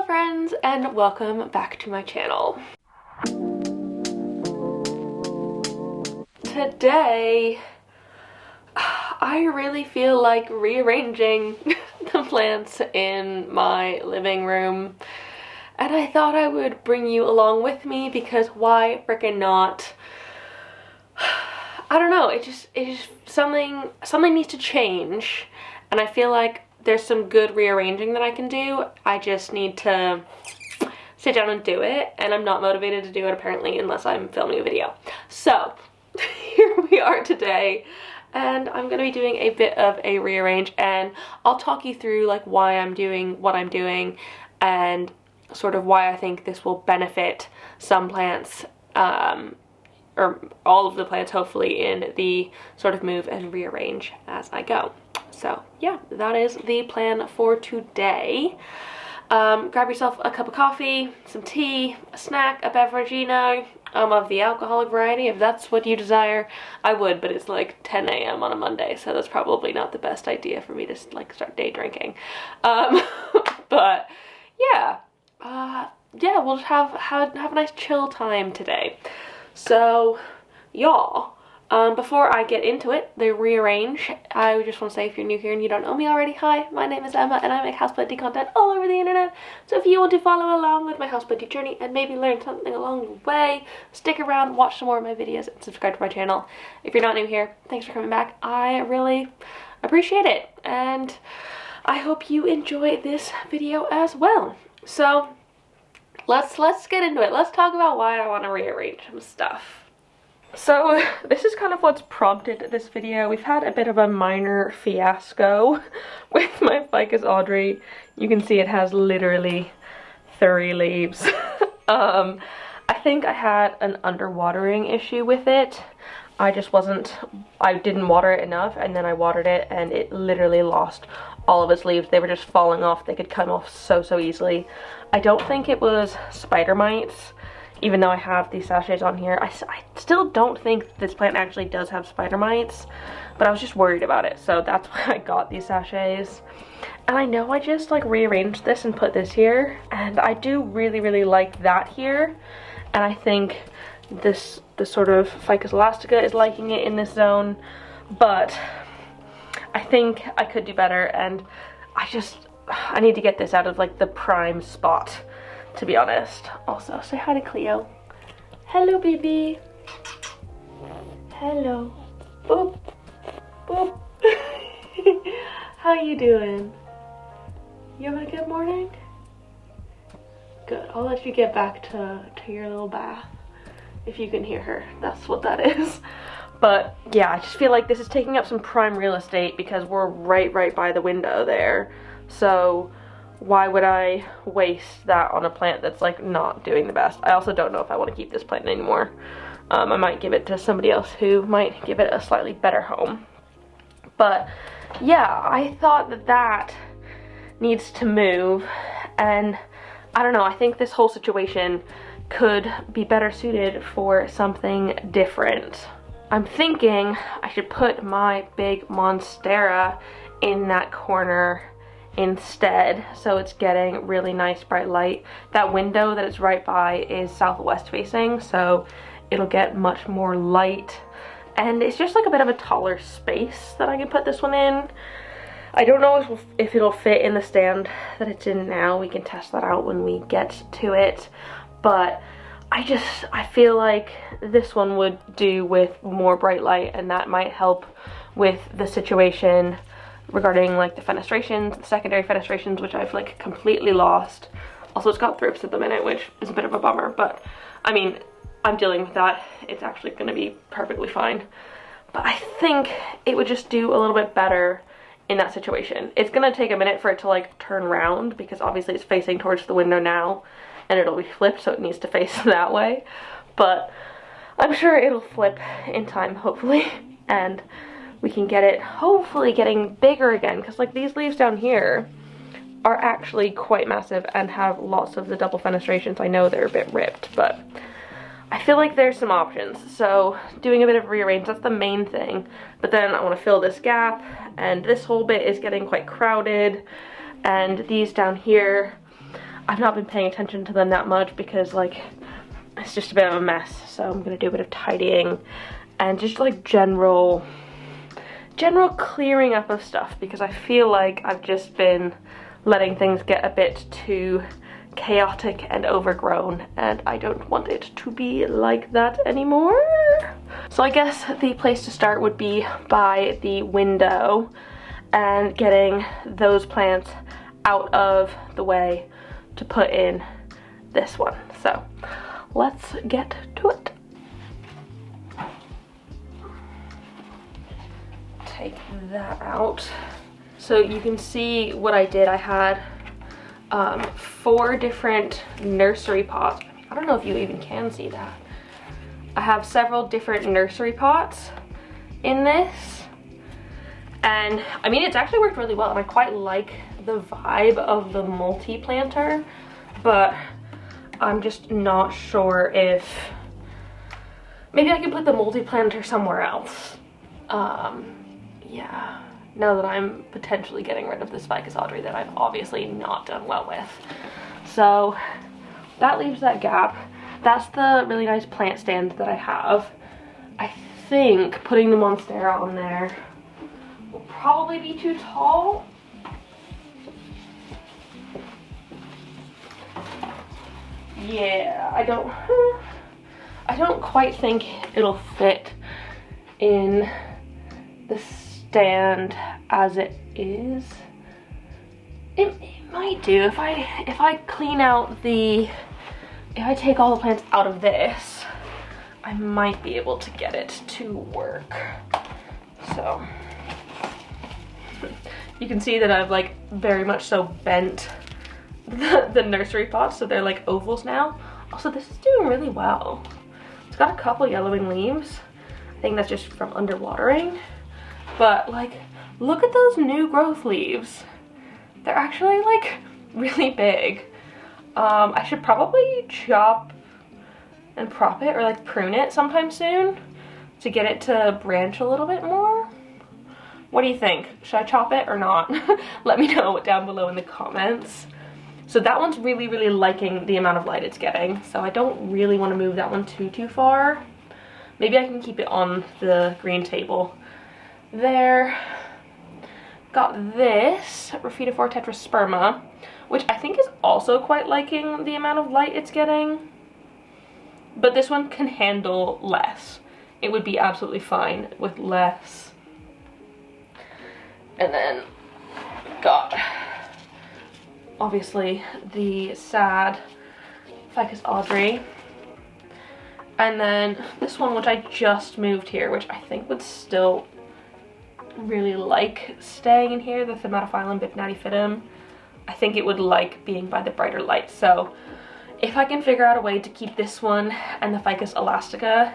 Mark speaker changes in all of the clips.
Speaker 1: friends, and welcome back to my channel. Today, I really feel like rearranging the plants in my living room, and I thought I would bring you along with me because why frickin' not? I don't know, it just something needs to change, and I feel like there's some good rearranging that I can do. I just need to sit down and do it, and I'm not motivated to do it apparently unless I'm filming a video. So here we are today, and I'm gonna be doing a bit of a rearrange, and I'll talk you through like why I'm doing what I'm doing and sort of why I think this will benefit some plants, or all of the plants hopefully, in the sort of move and rearrange as I go. So yeah, that is the plan for today. Grab yourself a cup of coffee, some tea, a snack, a beverage, you know, of the alcoholic variety if that's what you desire. I would, but it's like 10 a.m. on a Monday, so that's probably not the best idea for me to like start day drinking. But yeah, yeah, we'll just have a nice chill time today. So y'all, before I get into it, the rearrange, I just want to say, if you're new here and you don't know me already, hi, my name is Emma and I make houseplanting content all over the internet. So if you want to follow along with my houseplanting journey and maybe learn something along the way, stick around, watch some more of my videos, and subscribe to my channel. If you're not new here, thanks for coming back. I really appreciate it, and I hope you enjoy this video as well. So let's get into it. Let's talk about why I want to rearrange some stuff. So this is kind of what's prompted this video. We've had a bit of a minor fiasco with my Ficus Audrey. You can see it has literally 30 leaves. I think I had an underwatering issue with it. I didn't water it enough, and then I watered it and it literally lost all of its leaves. They were just falling off. They could come off so easily. I don't think it was spider mites, even though I have these sachets on here. I still don't think this plant actually does have spider mites, but I was just worried about it, so that's why I got these sachets. And I know I just like rearranged this and put this here, and I do really like that here, and I think the sort of Ficus elastica is liking it in this zone, but I think I could do better, and I need to get this out of like the prime spot, to be honest. Also, say hi to Cleo. Hello, baby. Hello. Boop. Boop. How you doing? You having a good morning? Good. I'll let you get back to your little bath. If you can hear her, that's what that is. But yeah, I just feel like this is taking up some prime real estate because we're right by the window there. So why would I waste that on a plant that's like not doing the best? I also don't know if I want to keep this plant anymore. I might give it to somebody else who might give it a slightly better home. But yeah, I thought that needs to move, and I don't know, I think this whole situation could be better suited for something different. I'm thinking I should put my big monstera in that corner instead, so it's getting really nice bright light. That window that it's right by is southwest facing, so it'll get much more light, and it's just like a bit of a taller space that I can put this one in. I don't know if it'll fit in the stand that it's in now. We can test that out when we get to it, but I feel like this one would do with more bright light, and that might help with the situation regarding like the fenestrations, the secondary fenestrations, which I've like completely lost. Also, it's got thrips at the minute, which is a bit of a bummer, but I mean, I'm dealing with that. It's actually gonna be perfectly fine. But I think it would just do a little bit better in that situation. It's gonna take a minute for it to like turn around because obviously it's facing towards the window now, and it'll be flipped, so it needs to face that way. But I'm sure it'll flip in time, hopefully, and we can get it hopefully getting bigger again, because like these leaves down here are actually quite massive and have lots of the double fenestrations. I know they're a bit ripped, but I feel like there's some options. So doing a bit of rearrange, that's the main thing. But then I want to fill this gap, and this whole bit is getting quite crowded, and these down here I've not been paying attention to them that much because like it's just a bit of a mess. So I'm gonna do a bit of tidying and just like general clearing up of stuff, because I feel like I've just been letting things get a bit too chaotic and overgrown, and I don't want it to be like that anymore. So I guess the place to start would be by the window and getting those plants out of the way to put in this one. So let's get to it. Take that out. So you can see what I did. I had 4 different nursery pots. I don't know if you even can see that. I have several different nursery pots in this, and I mean it's actually worked really well, and I quite like the vibe of the multi-planter, but I'm just not sure if maybe I could put the multi-planter somewhere else. Yeah, now that I'm potentially getting rid of this Ficus Audrey that I've obviously not done well with. So that leaves that gap. That's the really nice plant stand that I have. I think putting the Monstera on there will probably be too tall. Yeah, I don't quite think it'll fit in the stand as it is. It might do if I clean out if I take all the plants out of this, I might be able to get it to work. So you can see that I've like very much so bent the nursery pots so they're like ovals now. Also, this is doing really well. It's got a couple yellowing leaves. I think that's just from underwatering. But like, look at those new growth leaves. They're actually like really big. I should probably chop and prop it or like prune it sometime soon to get it to branch a little bit more. What do you think? Should I chop it or not? Let me know down below in the comments. So that one's really liking the amount of light it's getting, so I don't really want to move that one too far. Maybe I can keep it on the green table. There. Got this Rhaphidophora tetrasperma, which I think is also quite liking the amount of light it's getting. But this one can handle less. It would be absolutely fine with less. And then got obviously the sad Ficus Audrey. And then this one, which I just moved here, which I think would still really like staying in here, the Thaumatophyllum bipnattifidum. I think it would like being by the brighter light. So if I can figure out a way to keep this one and the Ficus elastica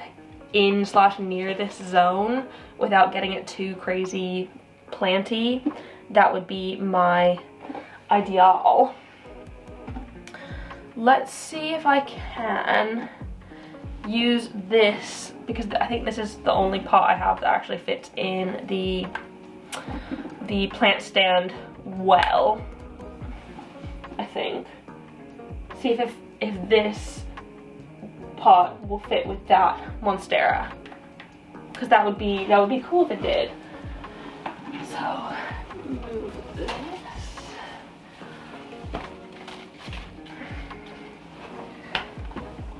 Speaker 1: in / near this zone without getting it too crazy planty, that would be my ideal. Let's see if I can use this, because I think this is the only pot I have that actually fits in the plant stand well, I think. See if this pot will fit with that Monstera, because that would be cool if it did. So move this.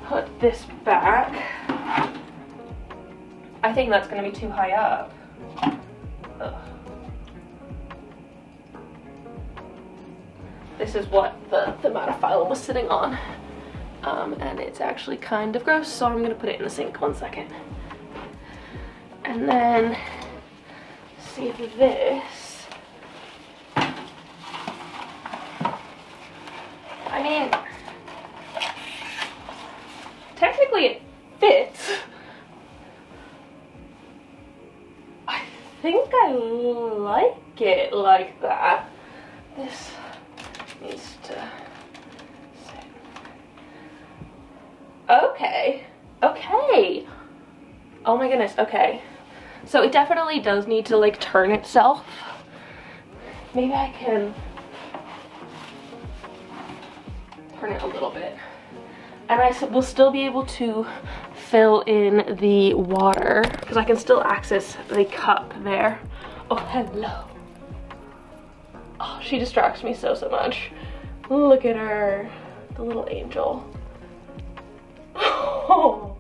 Speaker 1: Put this back. I think that's going to be too high up. Ugh. This is what the Thaumatophyllum was sitting on. And it's actually kind of gross, so I'm going to put it in the sink 1 second. And then see if this, I mean, technically it fits. I think I like it like that. This needs to sit. Okay. Okay. Oh my goodness, okay. So it definitely does need to like turn itself. Maybe I can turn it a little bit. And I will still be able to fill in the water because I can still access the cup there. Oh, hello. Oh, she distracts me so much. Look at her, the little angel. Oh.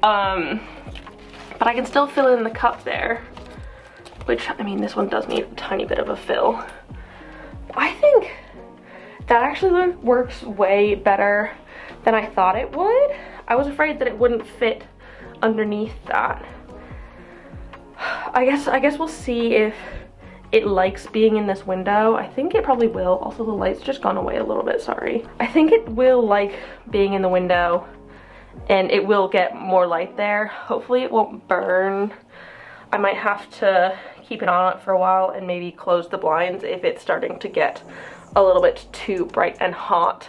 Speaker 1: But I can still fill in the cup there, which, I mean, this one does need a tiny bit of a fill. I think that actually works way better than I thought it would. I was afraid that it wouldn't fit underneath that. I guess we'll see if it likes being in this window. I think it probably will. Also, the light's just gone away a little bit, sorry. I think it will like being in the window and it will get more light there. Hopefully it won't burn. I might have to keep it on it for a while and maybe close the blinds if it's starting to get a little bit too bright and hot.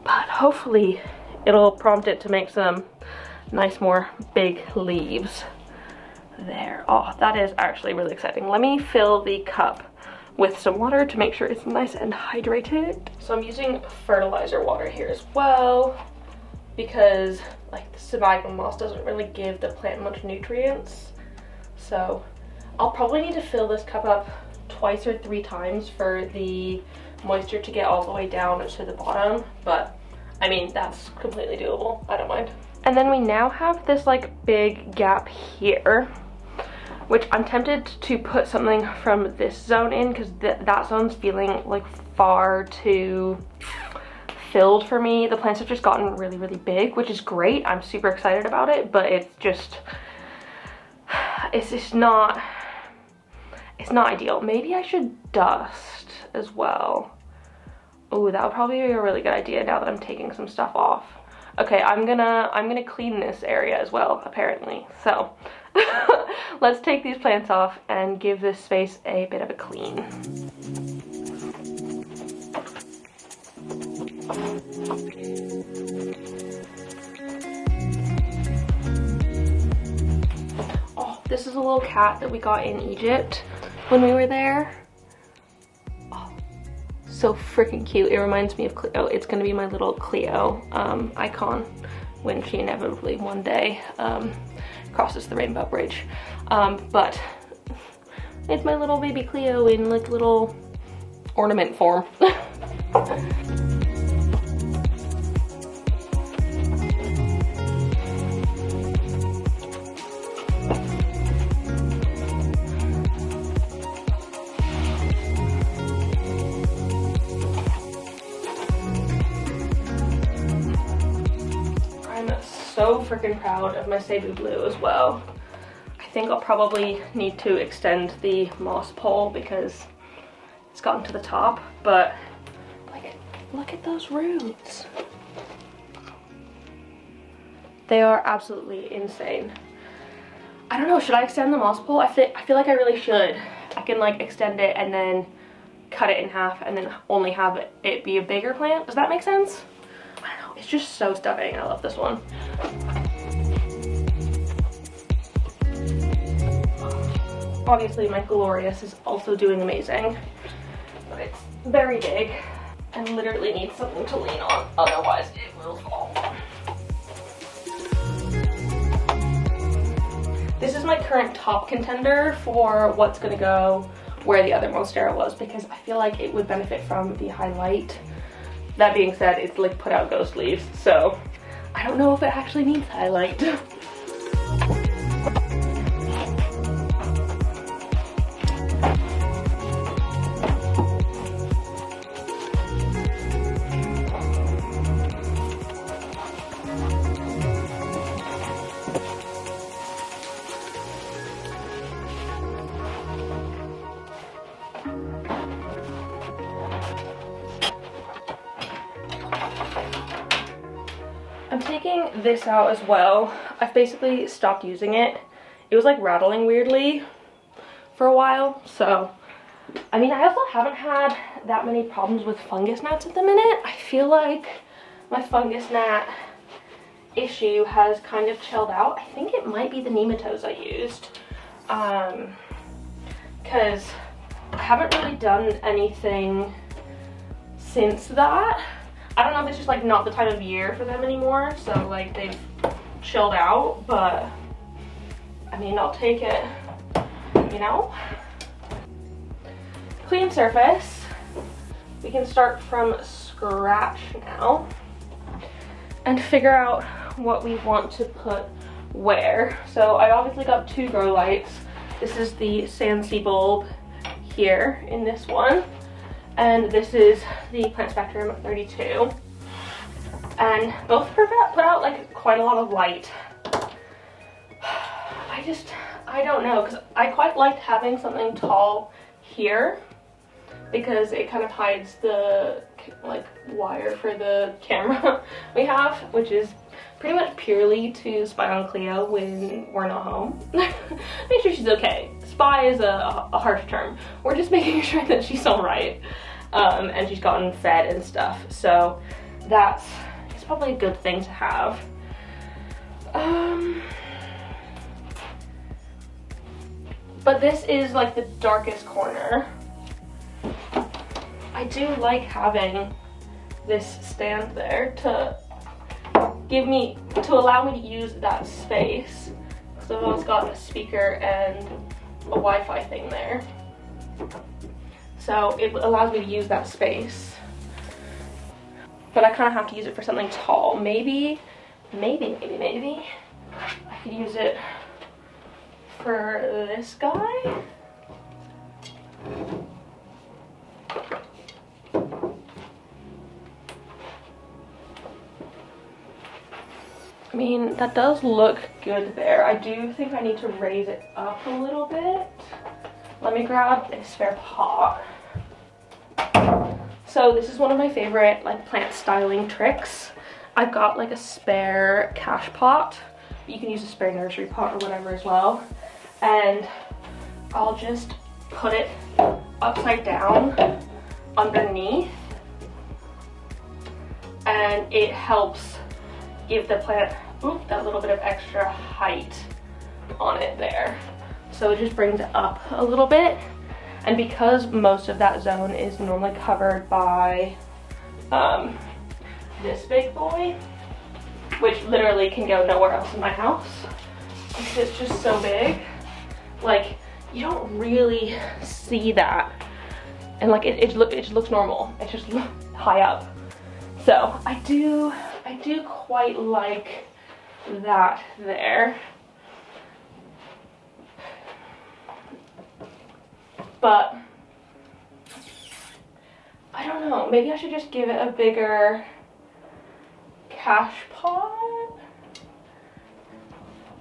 Speaker 1: But hopefully it'll prompt it to make some nice more big leaves there. Oh, that is actually really exciting. Let me fill the cup with some water to make sure it's nice and hydrated. So I'm using fertilizer water here as well because like the sphagnum moss doesn't really give the plant much nutrients. So I'll probably need to fill this cup up twice or 3 times for the moisture to get all the way down to the bottom, but I mean, that's completely doable. I don't mind. And then we now have this like big gap here, which I'm tempted to put something from this zone in because that zone's feeling like far too filled for me. The plants have just gotten really, really big, which is great. I'm super excited about it, but it's just not ideal. Maybe I should dust as well. Oh, that would probably be a really good idea now that I'm taking some stuff off. Okay, I'm gonna clean this area as well, apparently. So let's take these plants off and give this space a bit of a clean. Oh, this is a little cat that we got in Egypt when we were there. Oh, so freaking cute. It reminds me of Cleo. It's gonna be my little Cleo icon when she inevitably one day crosses the rainbow bridge. But it's my little baby Cleo in like little ornament form. So freaking proud of my Cebu blue as well. I think I'll probably need to extend the moss pole because it's gotten to the top, but look at those roots. They are absolutely insane. I don't know, should I extend the moss pole? I feel like I really should. I can like extend it and then cut it in half and then only have it be a bigger plant. Does that make sense? I don't know, it's just so stunning. I love this one. Obviously my glorious is also doing amazing, but it's very big and literally needs something to lean on, otherwise it will fall. This is my current top contender for what's gonna go where the other Monstera was because I feel like it would benefit from the highlight. That being said, it's like put out ghost leaves, so I don't know if it actually needs highlight. I'm taking this out as well. I've basically stopped using it. It was like rattling weirdly for a while, so I mean, I also haven't had that many problems with fungus gnats at the minute. I feel like my fungus gnat issue has kind of chilled out. I think it might be the nematodes I used because I haven't really done anything since that. I don't know if it's just like not the time of year for them anymore, so like they've chilled out, but I mean, I'll take it, you know? Clean surface. We can start from scratch now and figure out what we want to put where. So I obviously got 2 grow lights. This is the Sansi bulb here in this one, and this is the Plant Spectrum 32. And both put out like quite a lot of light. I don't know, because I quite liked having something tall here because it kind of hides the like wire for the camera we have, which is pretty much purely to spy on Cleo when we're not home. Make sure she's okay. Spy is a harsh term. We're just making sure that she's all right, and she's gotten fed and stuff. So it's probably a good thing to have. But this is like the darkest corner. I do like having this stand there to allow me to use that space. So I've always got a speaker and a Wi-Fi thing there. So it allows me to use that space. But I kind of have to use it for something tall. Maybe I could use it for this guy. I mean, that does look good there. I do think I need to raise it up a little bit. Let me grab a spare pot. So this is one of my favorite like plant styling tricks. I've got like a spare cash pot. You can use a spare nursery pot or whatever as well. And I'll just put it upside down underneath. And it helps give the plant that little bit of extra height on it there. So it just brings it up a little bit. And because most of that zone is normally covered by this big boy, which literally can go nowhere else in my house, it's just so big, like you don't really see that, and like it just looks normal. It's just high up. So I do quite like that there. But I don't know, maybe I should just give it a bigger cash pot.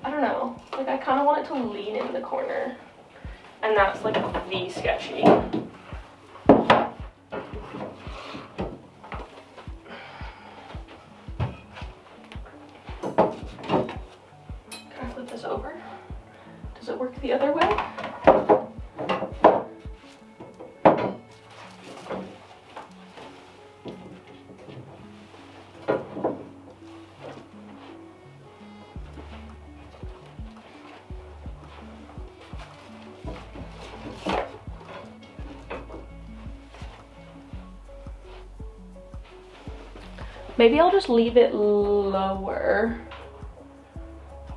Speaker 1: I don't know, like I kind of want it to lean in the corner, and that's like the sketchy. Can I flip this over? Does it work the other way? Maybe I'll just leave it lower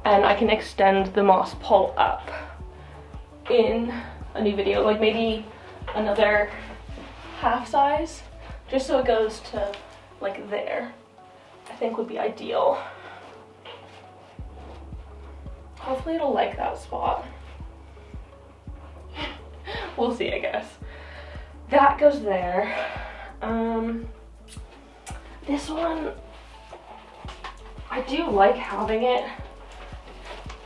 Speaker 1: and I can extend the moss pole up in a new video, like maybe another half size, just so it goes to like there. I think would be ideal. Hopefully it'll like that spot. We'll see, I guess. That goes there. This one, I do like having it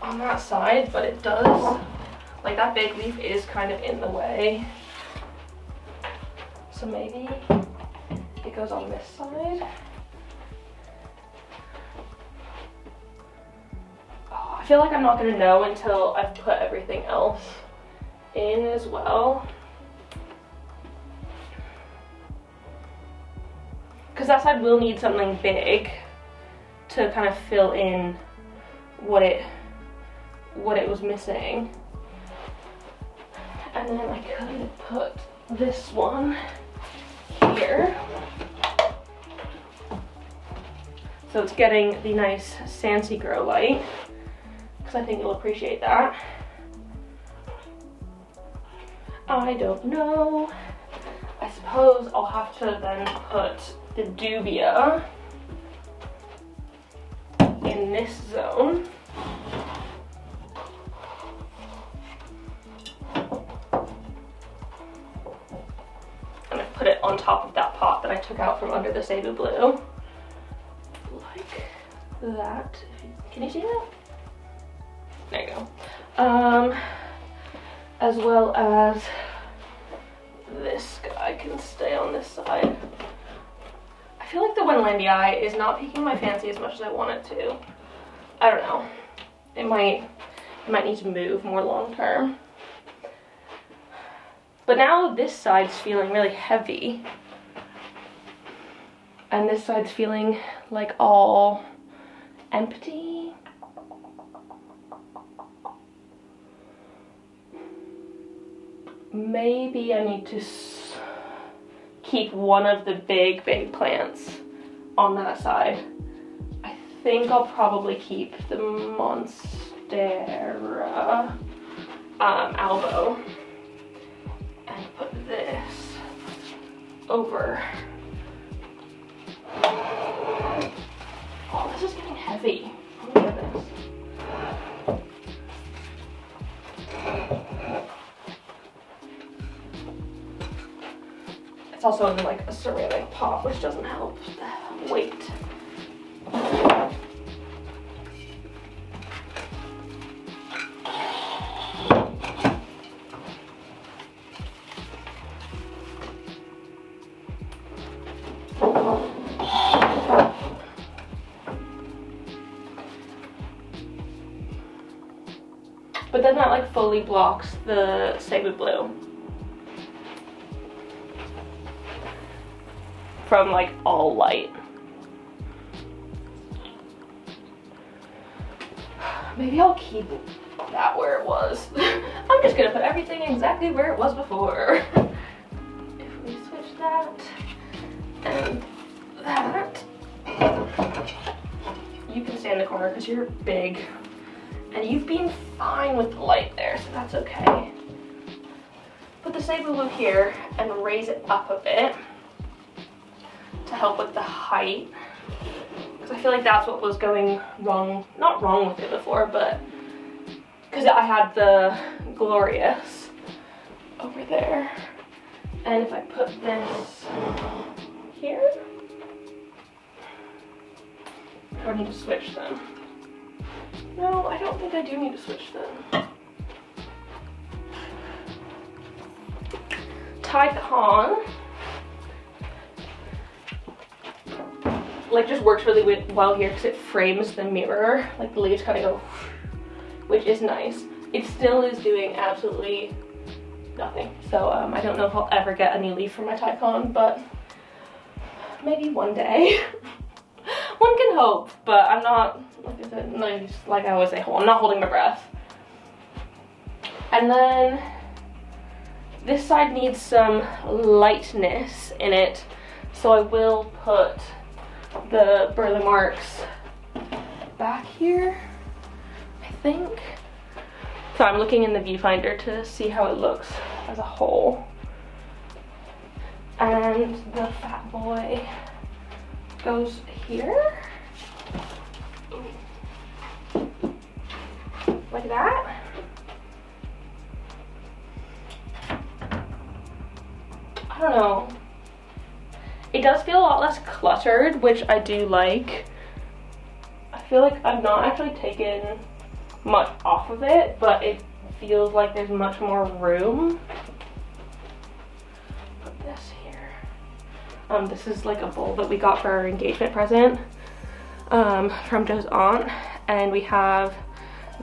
Speaker 1: on that side, but it does, like that big leaf is kind of in the way. So maybe it goes on this side. Oh, I feel like I'm not gonna know until I've put everything else in as well. Because that side will need something big to kind of fill in what it was missing. And then I could put this one here. So it's getting the nice Sancy Grow light, because I think you'll appreciate that. I don't know. I suppose I'll have to then put the dubia in this zone. And I put it on top of that pot that I took out from under the Sable Blue. Like that. Can you see that? There you go. As well as this guy can stay on this side. I feel like the Winlandia is not piquing my fancy as much as I want it to. I don't know. It might need to move more long term. But now this side's feeling really heavy. And this side's feeling like all empty. Maybe I need to keep one of the big plants on that side. I think I'll probably keep the Monstera Albo and put this over. Oh, this is getting heavy. Oh my goodness. It's also in like a ceramic pot, which doesn't help the weight. But then that like fully blocks the Sable Blue from like all light. Maybe I'll keep that where it was. I'm just gonna put everything exactly where it was before. If we switch that and that, you can stay in the corner because you're big and you've been fine with the light there, so that's okay. Put the Sable Blue here and raise it up a bit to help with the height, because I feel like that's what was going wrong, not wrong with it before, but because I had the Glorious over there, and if I put this here, do I need to switch them? No, I don't think I do need to switch them. Tycon like just works really well here because it frames the mirror. Like the leaves kind of go, which is nice. It still is doing absolutely nothing. So I don't know if I'll ever get a new leaf for my Tycon, but maybe one day. One can hope, but I'm not, like I said, like I always say, I'm not holding my breath. And then this side needs some lightness in it, so I will put the Burle Marx back here, I think. So I'm looking in the viewfinder to see how it looks as a whole. And the Fat Boy goes here. Like that. I don't know. It does feel a lot less cluttered, which I do like. I feel like I've not actually taken much off of it, but it feels like there's much more room. Put this here. This is like a bowl that we got for our engagement present from Joe's aunt, and we have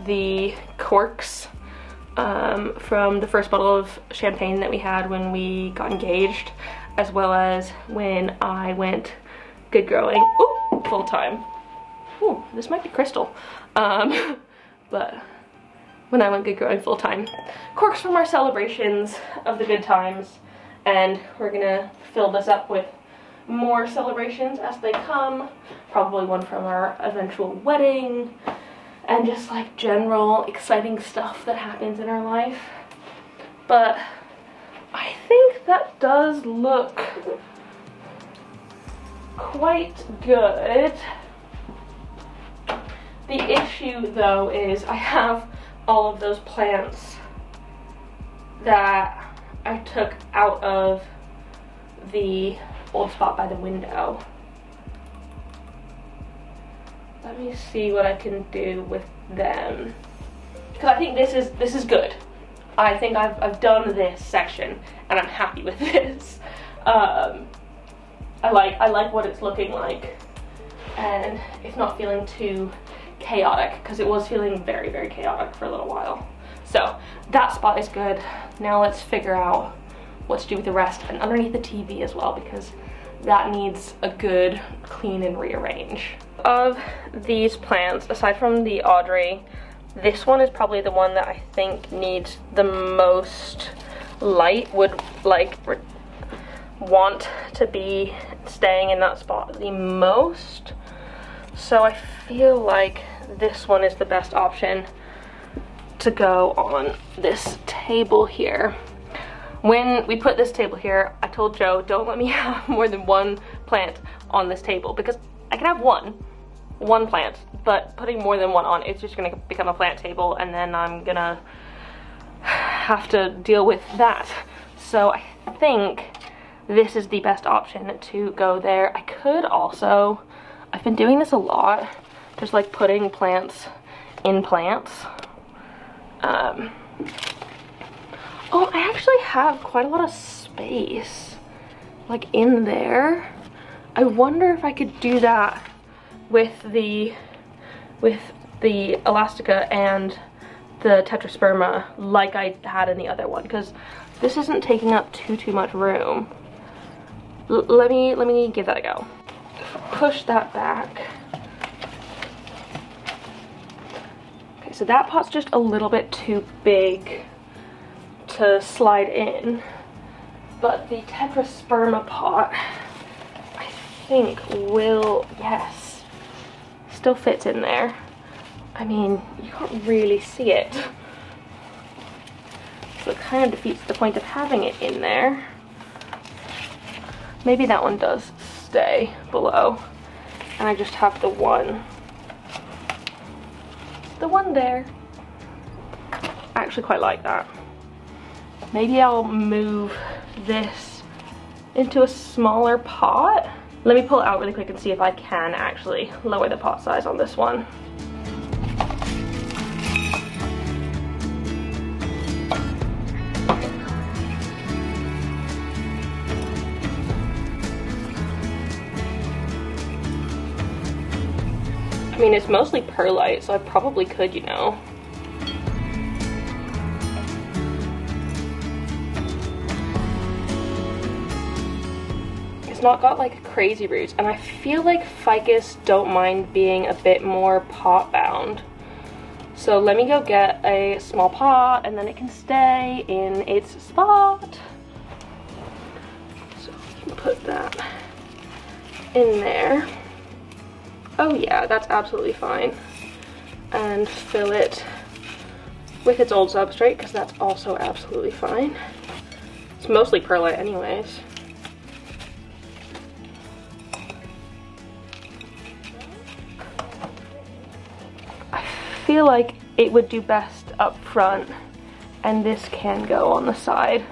Speaker 1: the corks from the first bottle of champagne that we had when we got engaged, as well as when I went good growing full time. Ooh, this might be crystal. But when I went good growing full time. Corks from our celebrations of the good times, and we're gonna fill this up with more celebrations as they come. Probably one from our eventual wedding, and just like general exciting stuff that happens in our life. But I think that does look quite good. The issue though is I have all of those plants that I took out of the old spot by the window. Let me see what I can do with them, because I think this is good. I think I've done this section and I'm happy with this. I like what it's looking like, and it's not feeling too chaotic, because it was feeling very, very chaotic for a little while. So that spot is good. Now let's figure out what to do with the rest, and underneath the TV as well, because that needs a good clean and rearrange. Of these plants, aside from the Audrey, this one is probably the one that I think needs the most light, would like want to be staying in that spot the most. So I feel like this one is the best option to go on this table here. When we put this table here, I told Joe, don't let me have more than one plant on this table, because I can have one plant, but putting more than one on, it's just gonna become a plant table, and then I'm gonna have to deal with that. So I think this is the best option to go there. I could also, I've been doing this a lot, just like putting plants in plants. Oh, I actually have quite a lot of space, like in there. I wonder if I could do that with the Elastica and the Tetrasperma like I had in the other one, because this isn't taking up too much room. Let me give that a go. Push that back. Okay, so that pot's just a little bit too big to slide in, but the Tetrasperma pot I think will, yes, still fits in there. I mean, you can't really see it, so it kind of defeats the point of having it in there. Maybe that one does stay below, and I just have the one there. I actually quite like that. Maybe I'll move this into a smaller pot. Let me pull it out really quick and see if I can actually lower the pot size on this one. I mean, it's mostly perlite, so I probably could, you know. It's not got like crazy roots, and I feel like ficus don't mind being a bit more pot bound. So let me go get a small pot, and then it can stay in its spot. So we can put that in there. Oh yeah, that's absolutely fine. And fill it with its old substrate, because that's also absolutely fine. It's mostly perlite anyways. I feel like it would do best up front, and this can go on the side.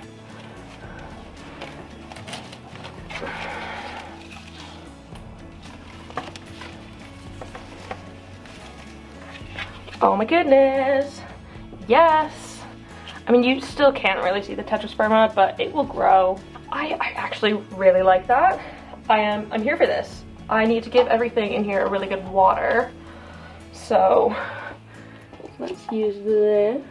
Speaker 1: Oh my goodness, yes. I mean, you still can't really see the Tetrasperma, but it will grow. I actually really like that. I'm here for this. I need to give everything in here a really good water. So let's use this.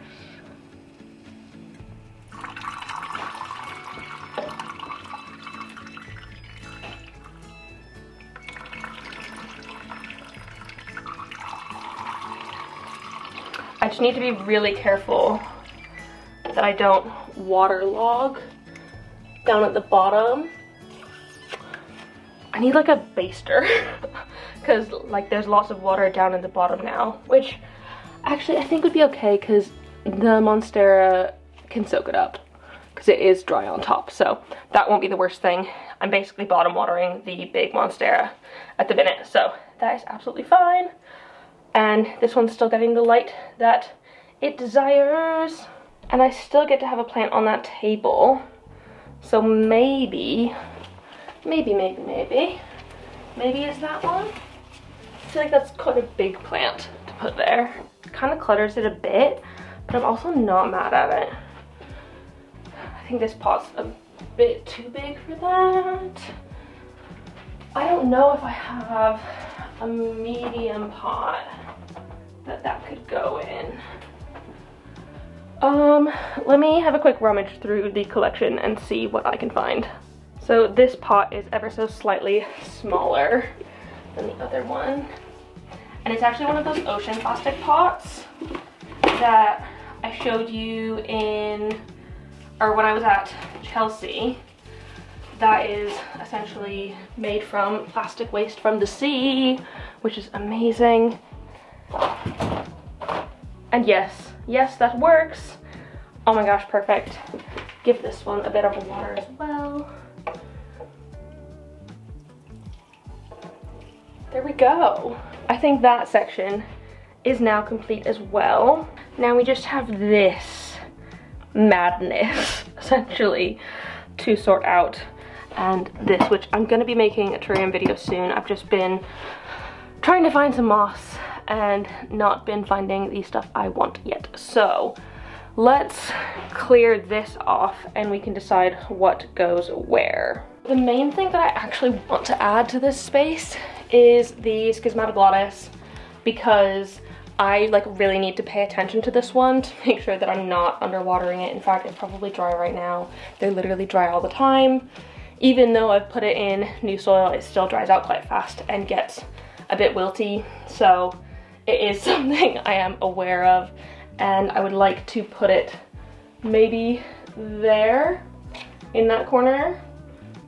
Speaker 1: I just need to be really careful that I don't waterlog down at the bottom. I need like a baster because like there's lots of water down in the bottom now, which actually I think would be okay because the Monstera can soak it up because it is dry on top, so that won't be the worst thing. I'm basically bottom watering the big Monstera at the minute, so that is absolutely fine. And this one's still getting the light that it desires. And I still get to have a plant on that table. So maybe is that one? I feel like that's quite a big plant to put there. It kind of clutters it a bit, but I'm also not mad at it. I think this pot's a bit too big for that. I don't know if I have a medium pot that could go in. Let me have a quick rummage through the collection and see what I can find. So this pot is ever so slightly smaller than the other one. And it's actually one of those ocean plastic pots that I showed you when I was at Chelsea. That is essentially made from plastic waste from the sea, which is amazing. And yes, that works. Oh my gosh, perfect. Give this one a bit of water as well. There we go. I think that section is now complete as well. Now we just have this madness, essentially, to sort out. And this, which I'm gonna be making a terrarium video soon. I've just been trying to find some moss and not been finding the stuff I want yet. So let's clear this off and we can decide what goes where. The main thing that I actually want to add to this space is the Schismatoglottis, because I like really need to pay attention to this one to make sure that I'm not underwatering it. In fact, it's probably dry right now. They're literally dry all the time. Even though I've put it in new soil, it still dries out quite fast and gets a bit wilty. So it is something I am aware of, and I would like to put it maybe there in that corner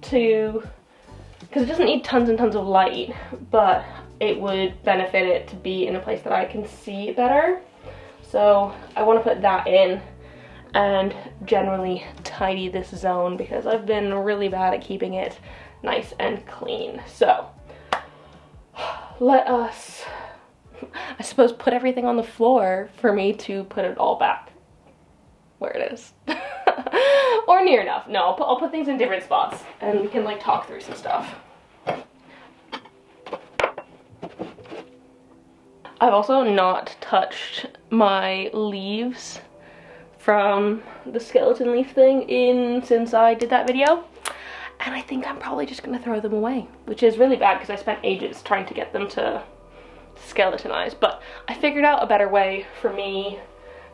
Speaker 1: because it doesn't need tons and tons of light, but it would benefit it to be in a place that I can see better. So I want to put that in and generally tidy this zone because I've been really bad at keeping it nice and clean. So let us, I suppose, put everything on the floor for me to put it all back where it is. Or near enough. No, I'll put things in different spots and we can like talk through some stuff. I've also not touched my leaves from the skeleton leaf thing since I did that video. And I think I'm probably just gonna throw them away, which is really bad because I spent ages trying to get them to skeletonize, but I figured out a better way for me.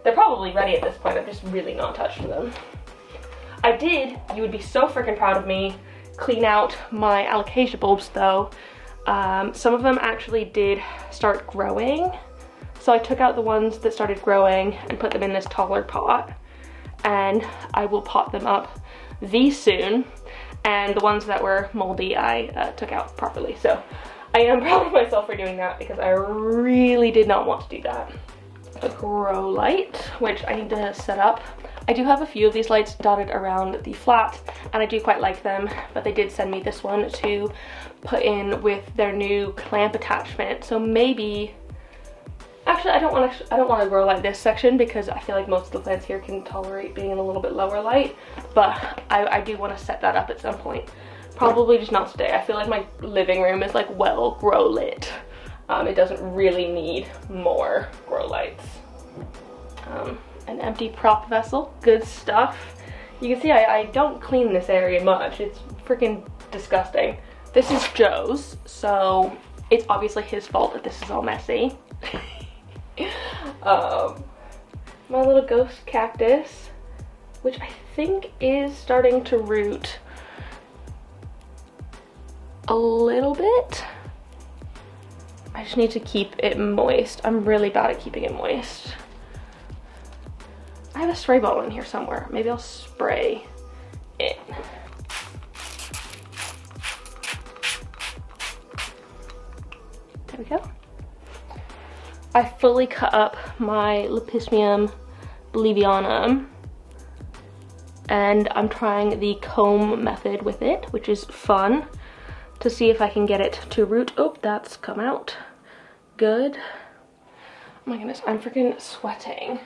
Speaker 1: They're probably ready at this point, I've just really not touched them. I did, you would be so freaking proud of me, clean out my alocasia bulbs though. Some of them actually did start growing. So I took out the ones that started growing and put them in this taller pot, and I will pot them up these soon. And the ones that were moldy I took out properly. So I am proud of myself for doing that because I really did not want to do that. A grow light, which I need to set up. I do have a few of these lights dotted around the flat and I do quite like them, but they did send me this one to put in with their new clamp attachment. So maybe, actually I don't want to grow light this section because I feel like most of the plants here can tolerate being in a little bit lower light, but I do want to set that up at some point. Probably just not today. I feel like my living room is like well grow lit. It doesn't really need more grow lights. An empty prop vessel, good stuff. You can see I don't clean this area much. It's freaking disgusting. This is Joe's, so it's obviously his fault that this is all messy. My little ghost cactus, which I think is starting to root a little bit. I just need to keep it moist. I'm really bad at keeping it moist. I have a spray bottle in here somewhere. Maybe I'll spray it. There we go. I fully cut up my Lepismium Bolivianum, and I'm trying the comb method with it, which is fun, to see if I can get it to root. Oh, that's come out. Good. Oh my goodness, I'm freaking sweating.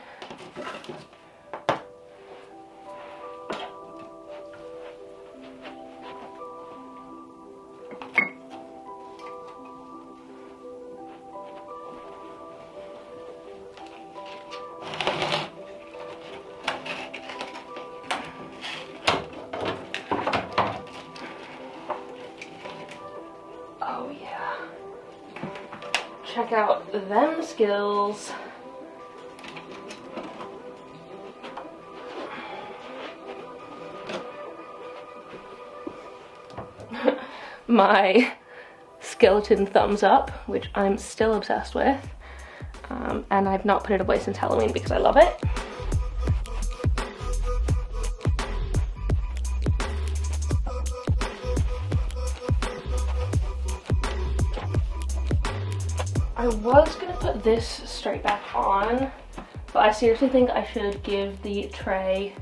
Speaker 1: Oh yeah. Check out them skills. My skeleton thumbs up, which I'm still obsessed with, and I've not put it away since Halloween because I love it. I was gonna put this straight back on, but I seriously think I should give the tray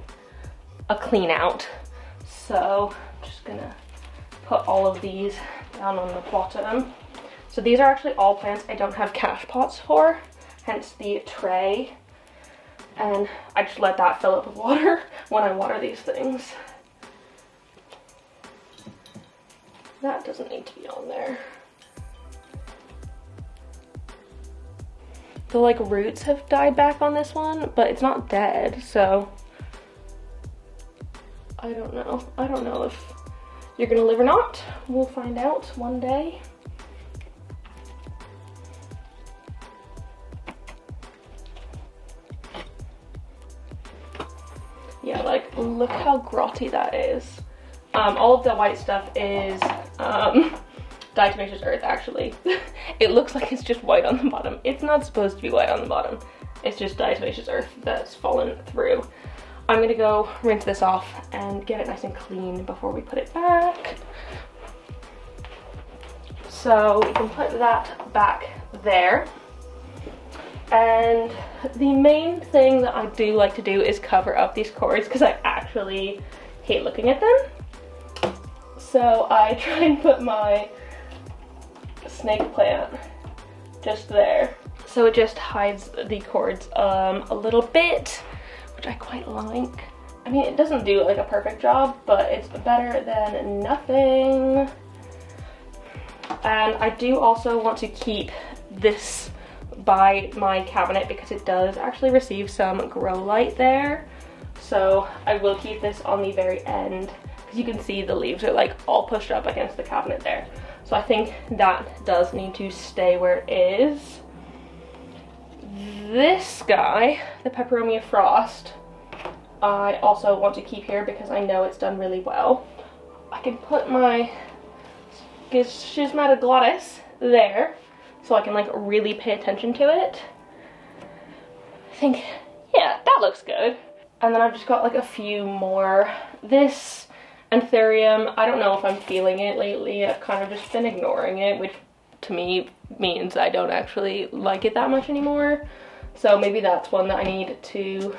Speaker 1: a clean out. So I'm just gonna put all of these down on the bottom. So these are actually all plants I don't have cash pots for, hence the tray. And I just let that fill up with water when I water these things. That doesn't need to be on there. The like roots have died back on this one, but it's not dead, so I don't know. I don't know if you're gonna live or not. We'll find out one day. Yeah, like look how grotty that is. All of the white stuff is diatomaceous earth, actually. It looks like it's just white on the bottom. It's not supposed to be white on the bottom. It's just diatomaceous earth that's fallen through. I'm gonna go rinse this off and get it nice and clean before we put it back. So we can put that back there. And the main thing that I do like to do is cover up these cords because I actually hate looking at them. So I try and put my snake plant just there. So it just hides the cords a little bit, which I quite like. I mean, it doesn't do like a perfect job, but it's better than nothing. And I do also want to keep this by my cabinet because it does actually receive some grow light there. So I will keep this on the very end because you can see the leaves are like all pushed up against the cabinet there. So I think that does need to stay where it is. This guy, the Peperomia Frost, I also want to keep here because I know it's done really well. I can put my Schismatic Glottis there so I can like really pay attention to it. I think, yeah, that looks good. And then I've just got like a few more. This Anthurium, I don't know if I'm feeling it lately. I've kind of just been ignoring it, which to me means I don't actually like it that much anymore. So maybe that's one that I need to...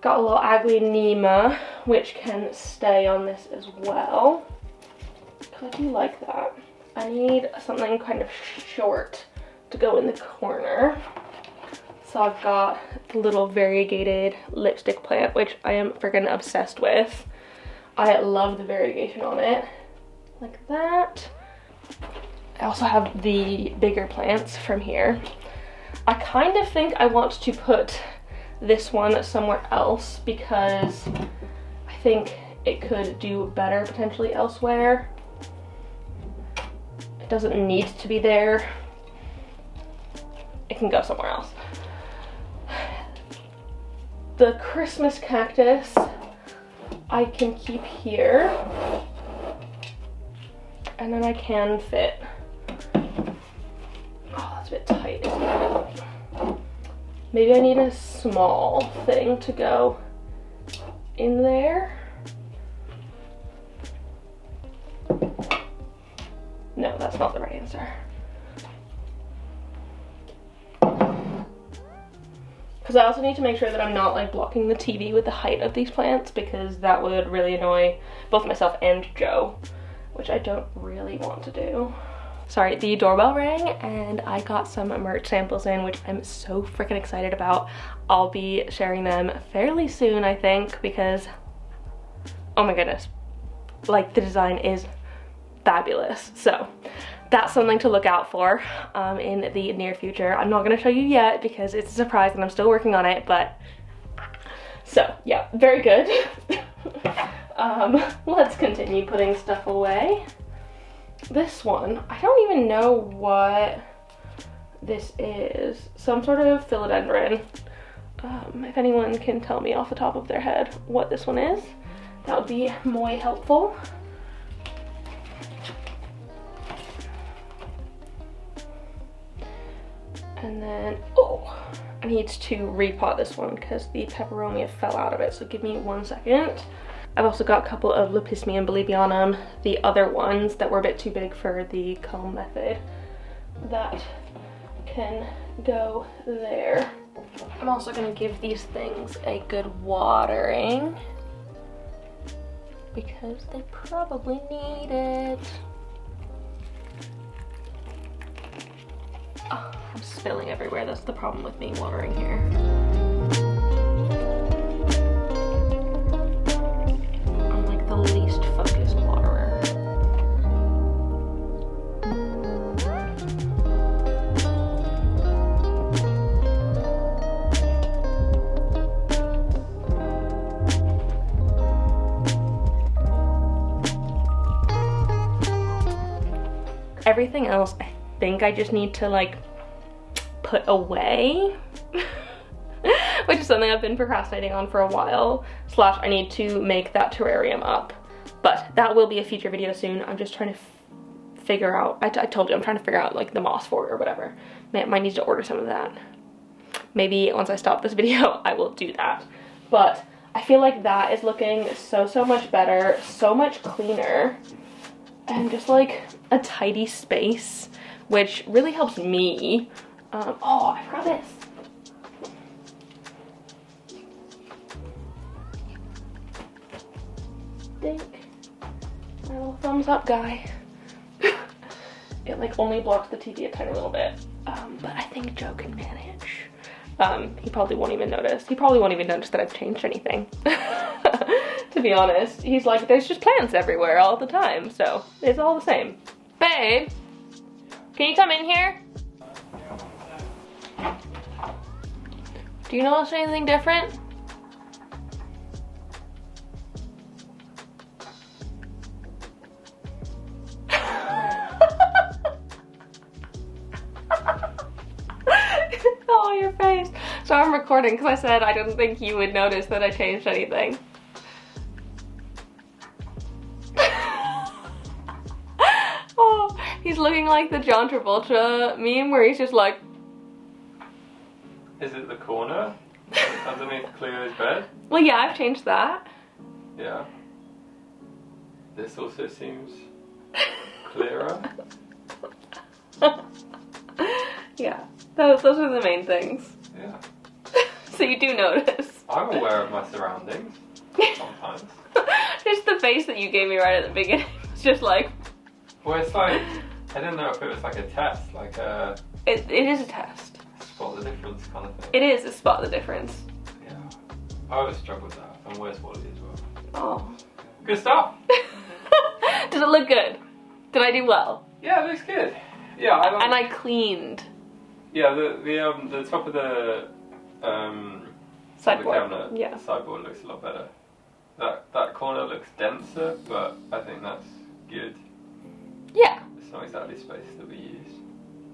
Speaker 1: Got a little Aglaonema, which can stay on this as well. I do like that. I need something kind of short to go in the corner. So I've got the little variegated lipstick plant, which I am freaking obsessed with. I love the variegation on it, like that. I also have the bigger plants from here. I kind of think I want to put this one somewhere else because I think it could do better potentially elsewhere. It doesn't need to be there. It can go somewhere else. The Christmas cactus I can keep here, and then I can fit. Oh, that's a bit tight, isn't it? Maybe I need a small thing to go in there. No, that's not the right answer. Because I also need to make sure that I'm not like blocking the TV with the height of these plants, because that would really annoy both myself and Joe, which I don't really want to do. Sorry, the doorbell rang and I got some merch samples in, which I'm so freaking excited about. I'll be sharing them fairly soon, I think, because oh my goodness, like the design is fabulous. So that's something to look out for in the near future. I'm not gonna show you yet because it's a surprise and I'm still working on it, but so yeah, very good. Let's continue putting stuff away. This one, I don't even know what this is. Some sort of philodendron. If anyone can tell me off the top of their head what this one is, that would be more helpful. And then, oh, I need to repot this one because the peperonia fell out of it, so give me 1 second. I've also got a couple of Lepismium Bolivianum, the other ones that were a bit too big for the comb method, that can go there. I'm also gonna give these things a good watering because they probably need it. Oh, I'm spilling everywhere. That's the problem with me watering here. I'm like the least focused waterer. Everything else, I think I just need to like put away, which is something I've been procrastinating on for a while, slash I need to make that terrarium up, but that will be a future video soon. I'm just trying to figure out, I told you I'm trying to figure out like the moss for it or whatever. Might need to order some of that. Maybe once I stop this video I will do that, but I feel like that is looking so much better, so much cleaner, and just like a tidy space, which really helps me. Oh, I forgot this. Dink. My little thumbs up guy. It like only blocks the TV a tiny little bit. But I think Joe can manage. He probably won't even notice. He probably won't even notice that I've changed anything. To be honest, he's like, there's just plants everywhere all the time, so it's all the same. Babe, can you come in here? Do you notice anything different? Oh, your face. So I'm recording because I said I didn't think you would notice that I changed anything. Oh, he's looking like the John Travolta meme where he's just like...
Speaker 2: Is it the corner underneath Cleo's bed?
Speaker 1: Well, yeah, I've changed that.
Speaker 2: Yeah. This also seems clearer.
Speaker 1: Yeah, those are the main things.
Speaker 2: Yeah.
Speaker 1: So you do notice.
Speaker 2: I'm aware of my surroundings sometimes.
Speaker 1: Just the face that you gave me right at the beginning. It's just like...
Speaker 2: Well, it's like, I didn't know if it was like a test, like a...
Speaker 1: It is a test.
Speaker 2: Spot the difference kind of thing.
Speaker 1: It is a spot the difference.
Speaker 2: Yeah. I always struggle with that. And where's Wally as well.
Speaker 1: Oh.
Speaker 2: Good stuff!
Speaker 1: Does it look good? Did I do well?
Speaker 2: Yeah, it looks good. Yeah, I like...
Speaker 1: And I cleaned.
Speaker 2: Yeah, the top of the
Speaker 1: sideboard.
Speaker 2: The cabinet,
Speaker 1: yeah.
Speaker 2: Sideboard looks a lot better. That corner looks denser, but I think that's good.
Speaker 1: Yeah.
Speaker 2: It's not exactly space that we use.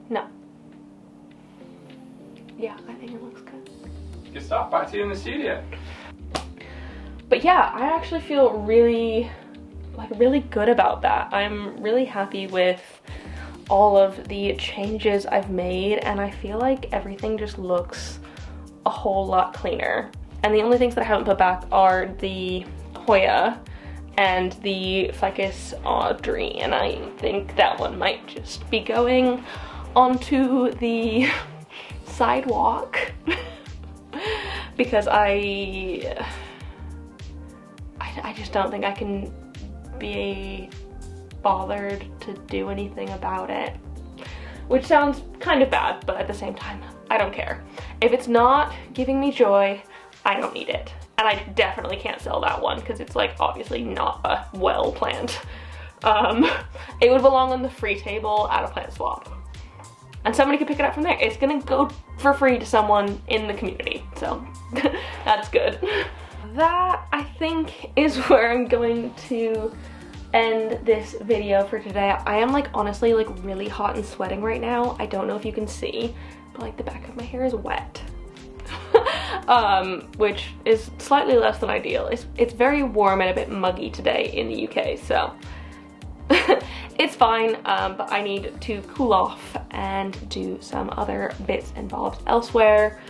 Speaker 1: No. Yeah, I think it looks good.
Speaker 2: Good stuff. Back to you in the studio.
Speaker 1: But yeah, I actually feel really good about that. I'm really happy with all of the changes I've made, and I feel like everything just looks a whole lot cleaner. And the only things that I haven't put back are the Hoya and the Ficus Audrey, and I think that one might just be going onto the sidewalk. because I just don't think I can be bothered to do anything about it. Which sounds kind of bad, but at the same time, I don't care. If it's not giving me joy, I don't need it. And I definitely can't sell that one because it's like obviously not a well plant. It would belong on the free table at a plant swap. And somebody could pick it up from there. It's gonna go for free to someone in the community, so that's good. That, I think, is where I'm going to end this video for today. I am like honestly like really hot and sweating right now. I don't know if you can see, but like the back of my hair is wet. Which is slightly less than ideal. It's very warm and a bit muggy today in the UK, so it's fine, but I need to cool off and do some other bits and bobs elsewhere.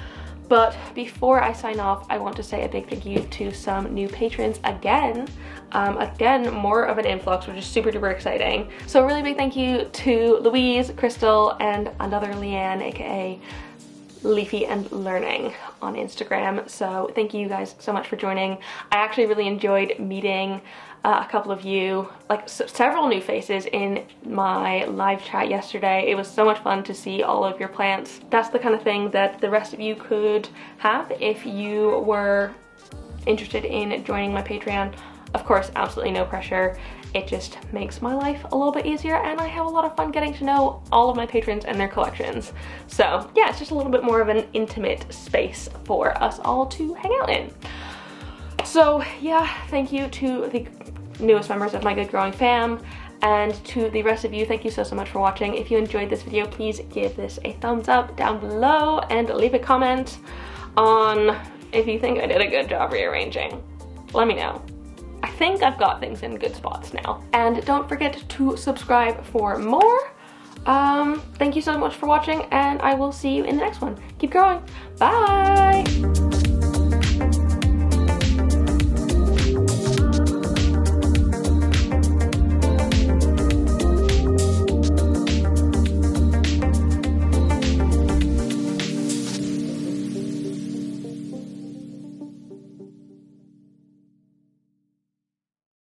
Speaker 1: But before I sign off, I want to say a big thank you to some new patrons again. Again, more of an influx, which is super duper exciting. So a really big thank you to Louise, Crystal, and another Leanne, aka Leafy and Learning on Instagram. So thank you guys so much for joining. I actually really enjoyed meeting a couple of you, like several new faces in my live chat yesterday. It was so much fun to see all of your plants. That's the kind of thing that the rest of you could have if you were interested in joining my Patreon. Of course, absolutely no pressure. It just makes my life a little bit easier, and I have a lot of fun getting to know all of my patrons and their collections. So yeah, it's just a little bit more of an intimate space for us all to hang out in. So yeah, thank you to the newest members of my Good Growing fam, and to the rest of you, thank you so much for watching. If you enjoyed this video, please give this a thumbs up down below and leave a comment on if you think I did a good job rearranging. Let me know. I think I've got things in good spots now. And don't forget to subscribe for more. Thank you so much for watching, and I will see you in the next one. Keep growing. Bye!